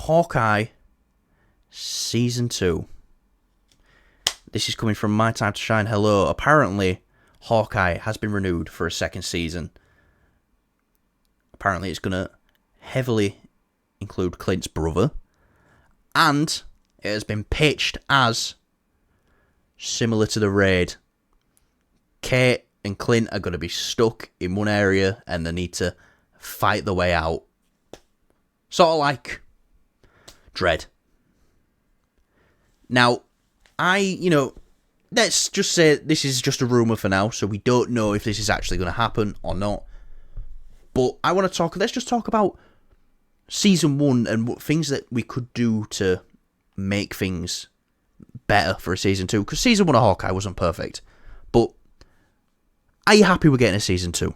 Hawkeye Season 2. This is coming from My Time to Shine. Hello. Apparently, Hawkeye has been renewed for a second season. Apparently, it's going to heavily include Clint's brother. And it has been pitched as similar to the Raid. Kate and Clint are going to be stuck in one area and they need to fight their way out. Sort of like Dread. Now, let's just say this is just a rumour for now, so we don't know if this is actually going to happen or not. But let's just talk about Season 1 and what things that we could do to make things better for a Season 2. Because Season 1 of Hawkeye wasn't perfect. But are you happy we're getting a Season 2?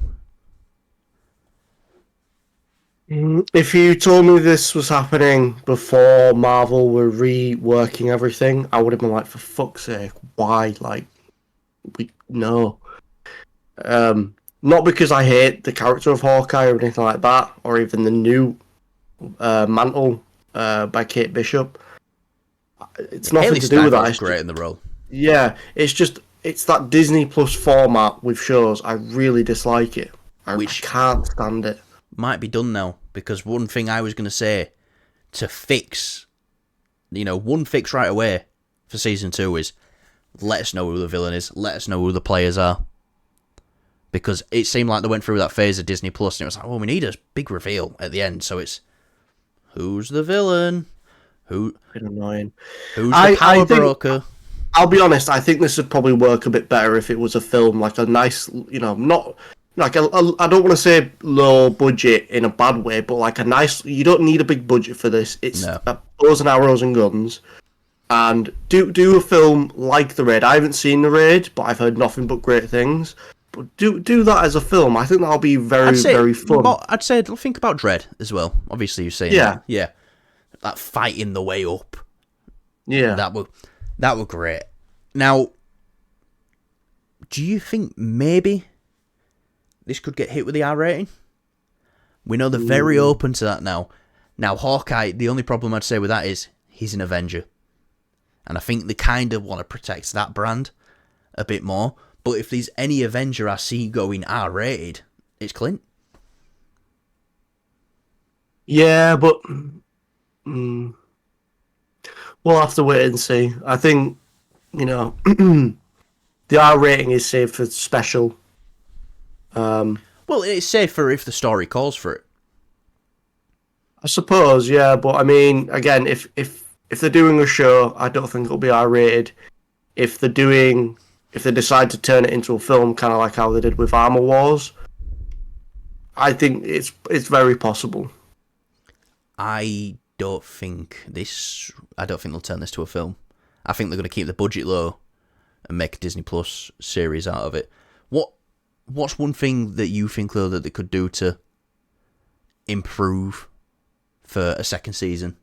If you told me this was happening before Marvel were reworking everything, I would have been like, for fuck's sake, why? No. Not because I hate the character of Hawkeye or anything like that, or even the new Mantle by Kate Bishop. It's nothing Haley to do with that. It's great in the role. Yeah, it's that Disney Plus format with shows. I really dislike it. I can't stand it. Might be done now, because one thing I was going to say to fix, one fix right away for Season 2 is let us know who the villain is, let us know who the players are. Because it seemed like they went through that phase of Disney Plus and it was like, well, we need a big reveal at the end, so it's who's the villain? Who's the power broker? I'll be honest, I think this would probably work a bit better if it was a film, like a nice, not... Like, I don't want to say low budget in a bad way, but like a nice... You don't need a big budget for this. It's bows and arrows and guns. And do a film like The Raid. I haven't seen The Raid, but I've heard nothing but great things. But do that as a film. I think that'll be very fun. I'd say think about Dread as well. Obviously, you're saying that. Yeah. That fighting the way up. Yeah. That were great. Now, do you think maybe this could get hit with the R rating? We know they're very open to that now. Now, Hawkeye, the only problem I'd say with that is he's an Avenger. And I think they kind of want to protect that brand a bit more. But if there's any Avenger I see going R rated, it's Clint. Yeah, but we'll have to wait and see. I think, the R rating is safe for special. Well, it's safer if the story calls for it. I suppose, yeah, but I mean, again, if they're doing a show, I don't think it'll be R-rated. If they decide to turn it into a film, kind of like how they did with Armor Wars, I think it's very possible. I don't think they'll turn this to a film. I think they're going to keep the budget low and make a Disney Plus series out of it. What's one thing that you think, though, that they could do to improve for a second season?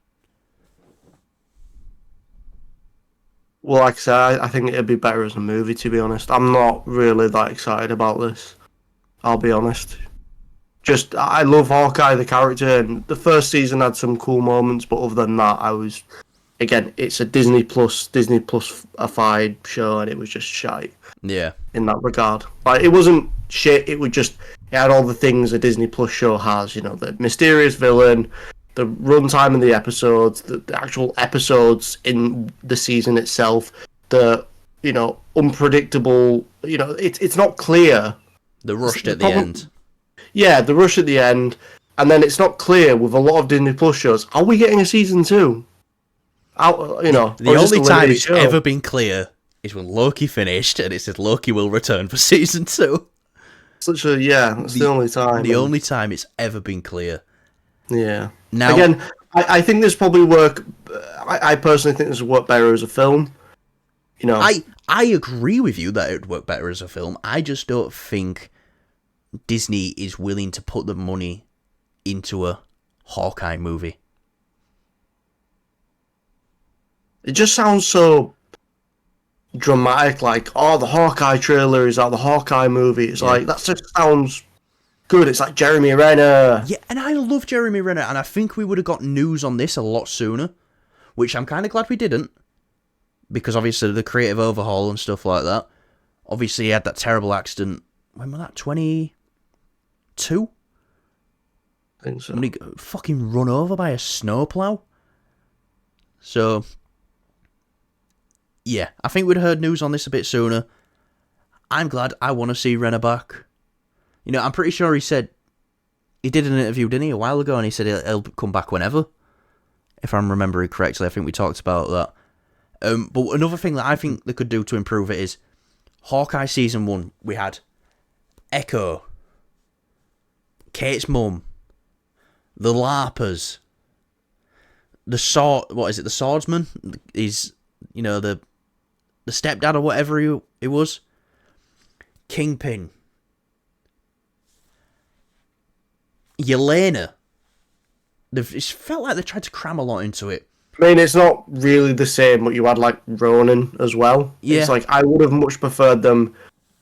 Well, like I said, I think it'd be better as a movie, to be honest. I'm not really that excited about this. I'll be honest. Just, I love Hawkeye, the character, and the first season had some cool moments, but other than that, again, it's a Disney Plus-ified show, and it was just shite. Yeah. In that regard. Like, it wasn't shit, it had all the things a Disney Plus show has, the mysterious villain, the runtime of the episodes, the actual episodes in the season itself, the, unpredictable, it's not clear. The rush at the end. Yeah, the rush at the end, and then it's not clear with a lot of Disney Plus shows, are we getting a season 2? The only time it's ever been clear is when Loki finished and it said Loki will return for season 2. That's the only time. The only time it's ever been clear. Yeah. Now, again, I think this probably work. I personally think this would work better as a film. I agree with you that it would work better as a film. I just don't think Disney is willing to put the money into a Hawkeye movie. It just sounds so dramatic, like, the Hawkeye trailer is out, the Hawkeye movie. It's like, that just sounds good. It's like Jeremy Renner. Yeah, and I love Jeremy Renner, and I think we would have got news on this a lot sooner, which I'm kind of glad we didn't, because obviously the creative overhaul and stuff like that. Obviously, he had that terrible accident. When was that? 22? I think so. When he got fucking run over by a snowplow. So, yeah, I think we'd have heard news on this a bit sooner. I'm glad. I want to see Renner back. You know, I'm pretty sure he said... He did an interview, didn't he, a while ago, and he said he'll come back whenever. If I'm remembering correctly, I think we talked about that. But another thing that I think they could do to improve it is... Hawkeye Season 1, we had Echo, Kate's mum, the LARPers, the swordsman, he's, you know, the stepdad or whatever he was, Kingpin, Yelena. It felt like they tried to cram a lot into it. I mean, it's not really the same, but you had, like, Ronan as well. Yeah. It's like, I would have much preferred them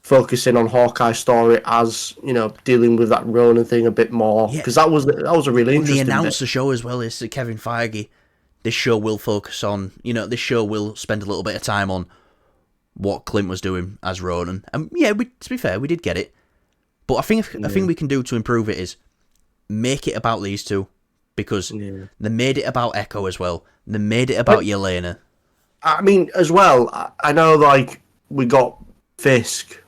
focusing on Hawkeye's story as, you know, dealing with that Ronan thing a bit more. Because that was a really interesting They announced bit. the show as well, is that Kevin Feige, this show will focus on, you know, this show will spend a little bit of time on what Clint was doing as Ronan. And yeah, to be fair, we did get it. But I think a thing we can do to improve it is make it about these two. Because they made it about Echo as well. They made it about Yelena. I mean, as well, I know, like, we got Fisk.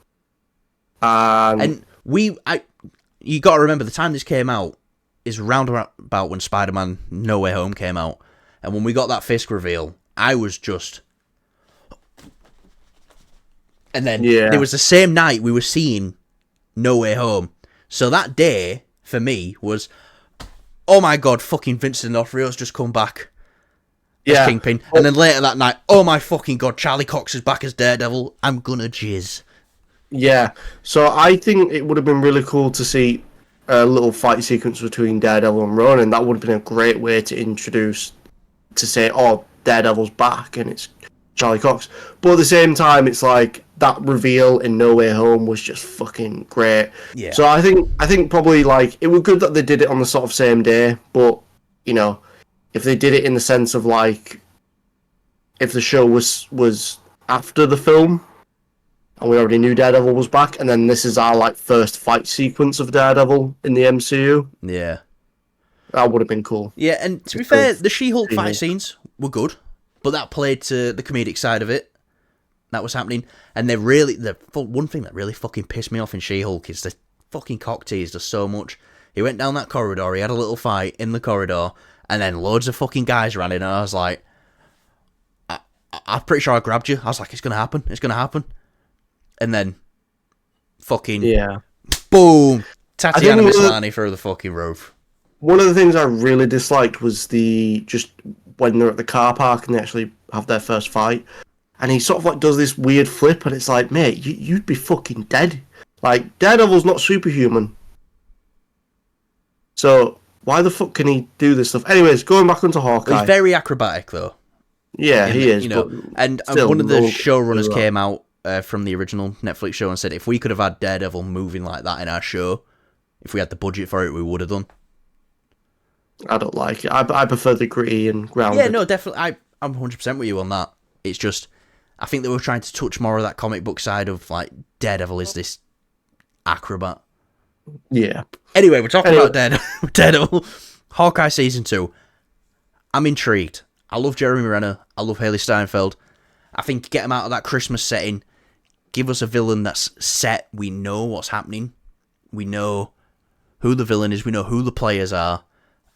And you got to remember, the time this came out is round about when Spider-Man No Way Home came out. And when we got that Fisk reveal, I was just... And then it was the same night we were seeing No Way Home. So that day, for me, was... Oh my god, fucking Vincent D'Onofrio's just come back as Kingpin. And then later that night, oh my fucking god, Charlie Cox is back as Daredevil. I'm gonna jizz. Yeah, so I think it would have been really cool to see a little fight sequence between Daredevil and Ronan. That would have been a great way to introduce, to say, oh, Daredevil's back and it's Charlie Cox. But at the same time, it's like that reveal in No Way Home was just fucking great. Yeah. So I think probably like it was good that they did it on the sort of same day, but you know, if they did it in the sense of like if the show was after the film and we already knew Daredevil was back, and then this is our like first fight sequence of Daredevil in the MCU. Yeah. That would have been cool. Yeah, and to be fair, the She-Hulk fight scenes were good, but that played to the comedic side of it. That was happening, and one thing that really fucking pissed me off in She-Hulk is the fucking cock teased us so much. He went down that corridor, he had a little fight in the corridor, and then loads of fucking guys ran in, and I was like, I'm pretty sure I grabbed you. I was like, it's gonna happen, and then fucking boom, Tatiana Maslany through the fucking roof. One of the things I really disliked was just when they're at the car park and they actually have their first fight. And he sort of like does this weird flip, and it's like, mate, you'd be fucking dead. Like, Daredevil's not superhuman. So, why the fuck can he do this stuff? Anyways, going back onto Hawkeye. He's very acrobatic, though. Yeah, he is. You know, and one of the showrunners came out from the original Netflix show and said, if we could have had Daredevil moving like that in our show, if we had the budget for it, we would have done. I don't like it. I prefer the gritty and grounded. Yeah, no, definitely. I'm 100% with you on that. It's just... I think they were trying to touch more of that comic book side of, like, Daredevil is this acrobat. Yeah. Anyway, we're talking about Daredevil. Hawkeye Season 2. I'm intrigued. I love Jeremy Renner. I love Haley Steinfeld. I think get him out of that Christmas setting. Give us a villain that's set. We know what's happening. We know who the villain is. We know who the players are.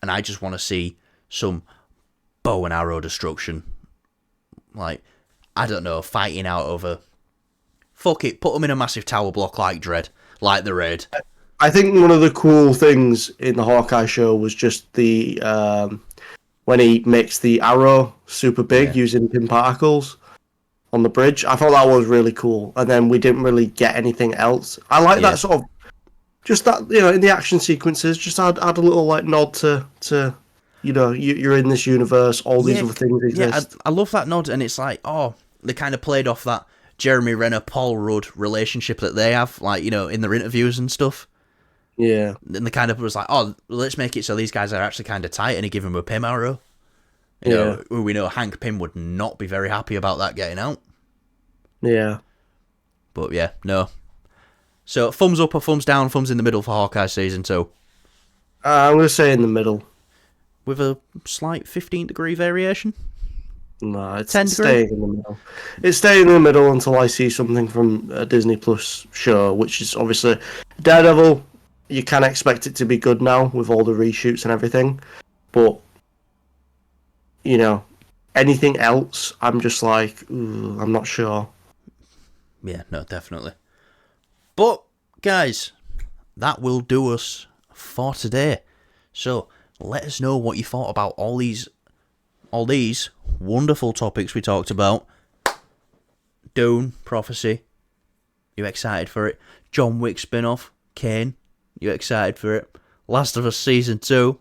And I just want to see some bow and arrow destruction. Like... I don't know, fighting out over... Fuck it, put them in a massive tower block like Dredd, like the Raid. I think one of the cool things in the Hawkeye show was just the... when he makes the arrow super big using pin particles on the bridge. I thought that was really cool. And then we didn't really get anything else. I like that sort of... Just that, you know, in the action sequences, just add a little, like, nod to you know, you're in this universe, all these other things exist. Yeah, I love that nod, and it's like, oh, they kind of played off that Jeremy Renner, Paul Rudd relationship that they have, like, you know, in their interviews and stuff. Yeah. And the kind of was like, oh, let's make it so these guys are actually kind of tight, and he give him a Pym arrow. You know, we know Hank Pym would not be very happy about that getting out. Yeah. But yeah, no. So thumbs up or thumbs down, thumbs in the middle for Hawkeye season 2. I'm going to say in the middle. With a slight 15-degree variation. No, it's 10 staying in the middle. It's staying in the middle until I see something from a Disney Plus show, which is obviously Daredevil. You can expect it to be good now with all the reshoots and everything, but you know, anything else, I'm just like, I'm not sure. Yeah, no, definitely. But guys, that will do us for today. So let us know what you thought about all these wonderful topics we talked about. Dune, Prophecy, you excited for it? John Wick spin-off, Kane, you excited for it? Last of Us Season 2,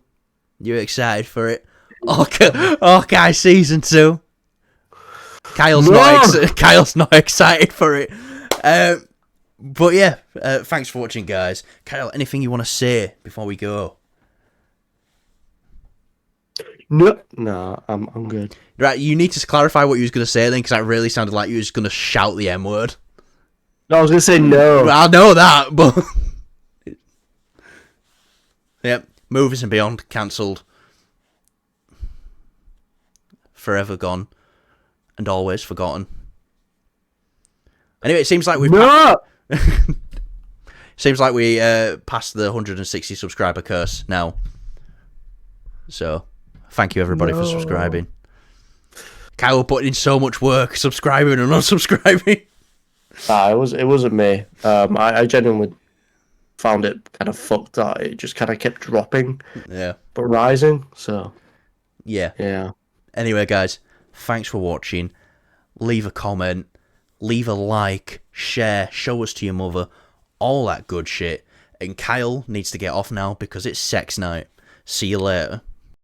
you excited for it? Hawkeye Season 2. Kyle's not excited for it. But yeah, thanks for watching, guys. Kyle, anything you want to say before we go? No, I'm good. Right, you need to clarify what you was going to say then, because that really sounded like you was going to shout the M word. No, I was going to say no. I know that, but... Yep, Movies and Beyond, cancelled. Forever gone. And always forgotten. Anyway, it seems like we've... seems like we passed the 160 subscriber curse now. So, thank you everybody for subscribing. Kyle put in so much work subscribing and unsubscribing. It wasn't me. I genuinely found it kind of fucked up. It just kind of kept dropping. Yeah. But rising, so... Yeah. Anyway, guys, thanks for watching. Leave a comment. Leave a like. Share. Show us to your mother. All that good shit. And Kyle needs to get off now because it's sex night. See you later.